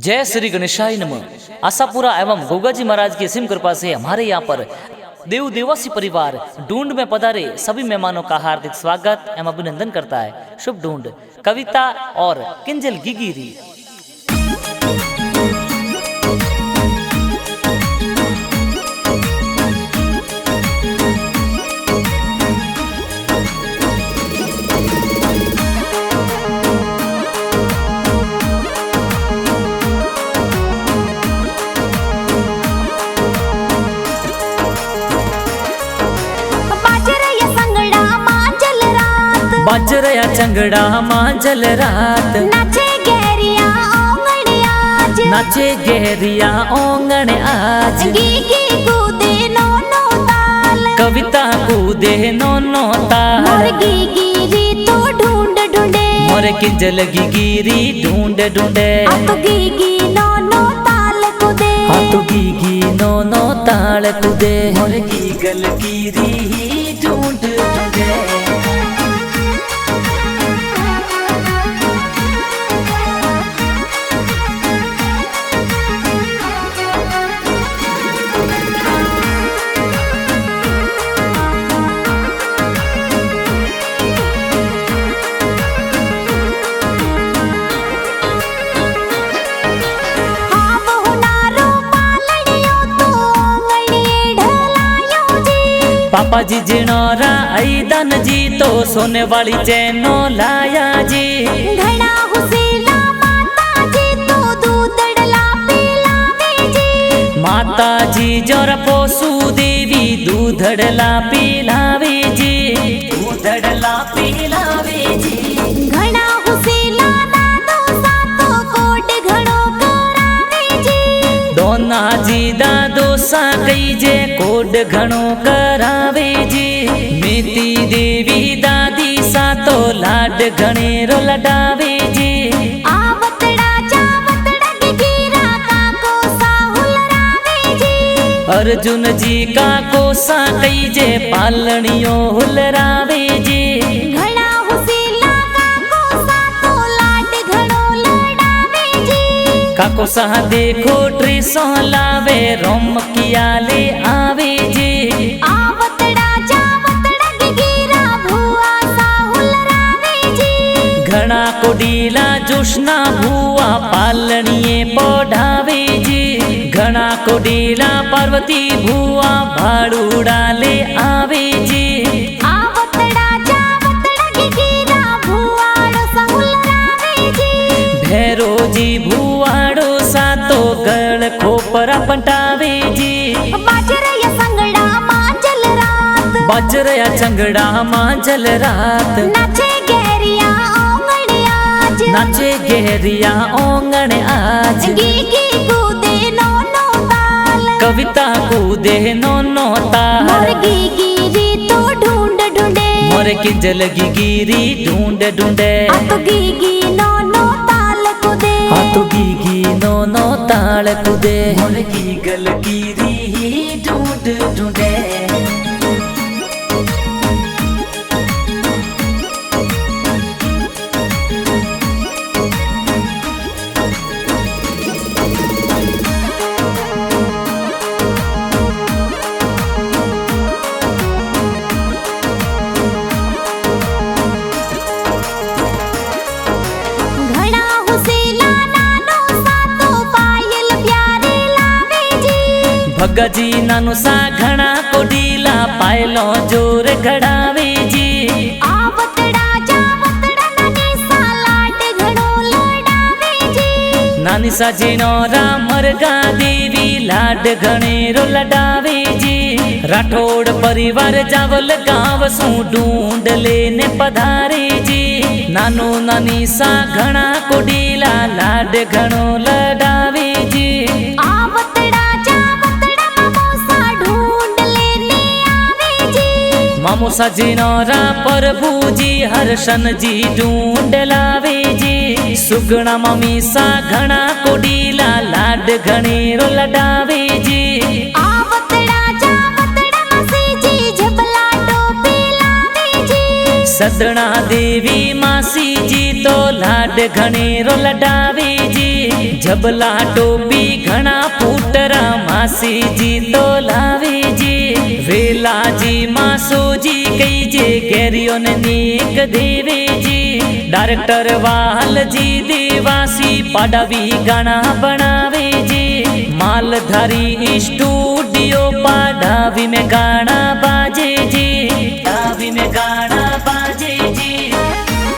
जय श्री गणेशाय नमः। आशापुरा एवं गोगाजी महाराज की असीम कृपा से हमारे यहाँ पर देव देवासी परिवार ढूंढ में पधारे सभी मेहमानों का हार्दिक स्वागत एवं अभिनंदन करता है। शुभ ढूंढ कविता और किंजल गिगिरी। बाजरया चंगड़ा मांझल रात नाचे गहरिया ओंगण आज, नाचे गहरिया ओंगण आज। गीगी कूदे नोनो ताल, कविता कूदे नोनो ताल। मोर गीगिरी तो ढूंढ ढूंढे, मोर किंजल गिगिरी ढूंढ ढूंढे। आ तो गीगी नोनो ताल कूदे, हाँ तो गीगी नोनो ताल कूदे। मोर गीगल गिरी ढूंढ ढूंढे। पापा जी जिनोरा ऐदन जी तो सोने वाली चैनो लाया जी। घड़ा हुसीला माता जी तो दूधड़ला पिलावे जी। माता जी जोर पोसू देवी दूधड़ला पिलावे जी। दूधड़ला पिलावे जी। घड़ा हुसीला दादो सातो कोट घड़ो करावे जी। दोना जी दादो सा कई जे कोड घणो करावे जी। मेती देवी दादी सा तो लाड घणेरो लडावे जी। आवतड़ा जावतड़ा गिगिरा काको साहुल रावे जी। अर्जुन जी का कोसा कई जे पालनियो हुलरावे जी। घड़ा हुसीला काको सातो लाड घणो लडावे जी। काको सा देखो ट्रेसो लावे रोम कियाले आवे जी। आवतड़ा जावतड़ा गिगिरा भुआ साहुल रावे जी। घना कोडीला जोशना भुआ पालनिये पढ़ावे जी। घना कोडीला पार्वती भुआ भाड़ूडाले आवे जी। आवतड़ा जावतड़ा गिगिरा भुआड़ो साहुल रावे जी। भैरो जी भुआड़ो सा तो गल खोपरा पटावे जी। बाजरया संगड़ा मांझल रात, बाजरया चंगड़ा मांझल रात। नाचे गहरिया ओंगण आज, नाचे गहरिया ओंगण आज। गीगी कूदे नोनो ताल, कविता कूदे नोनो ताल। मोर गीगिरी तो ढूंढ ढूंढे, मोर किंजल गिगिरी ढूंढ ढूंढे। आ तो गीगी नोनो ताल कूदे, हाँ तो गीगी नोनो ताल कूदे। मोर गीगल गिरी ढूंढ ढूंढे। घड़ा हुसीला नानो सातो पायल प्यारे लावे जी। भगा जी नानु सा घना कोडीला पायलो जोर घड़ावे जी। आवतड़ा जावतड़ा नानी सा लाड घड़ो लडावे जी। नानी सा जिनोरा मरगा देवी लाड घणेरो लडावे जी। राठौड़ परिवार जावल गांव सू ढूंढ लेने पधारे जी। नानो नानी सा घना कोडीला लाड घणो लडावे जी। आवतड़ा जावतड़ा मामोसा ढूंढ लेने आवे जी। मामोसा जिनोरा प्रभु जी हर्षन जी ढूंढ लावे जी। सुगना मम्मी सा घना कोडीला लाड घणेरो लडावे जी। आवतड़ा जावतड़ा मसी जी झबला टोपी लावे जी। सदना देवी मासी जी तो लाड घणेरो लडावे जी जबला टोपी घना पुटरा मासी जी तो लावे जी वेला जी मासो जी कई जे घेरियो ने नीक देवे जी डायरेक्टर वाल जी देवासी पाडावी गाना बनावे जी मालधारी स्टूडियो पाडावी में गाना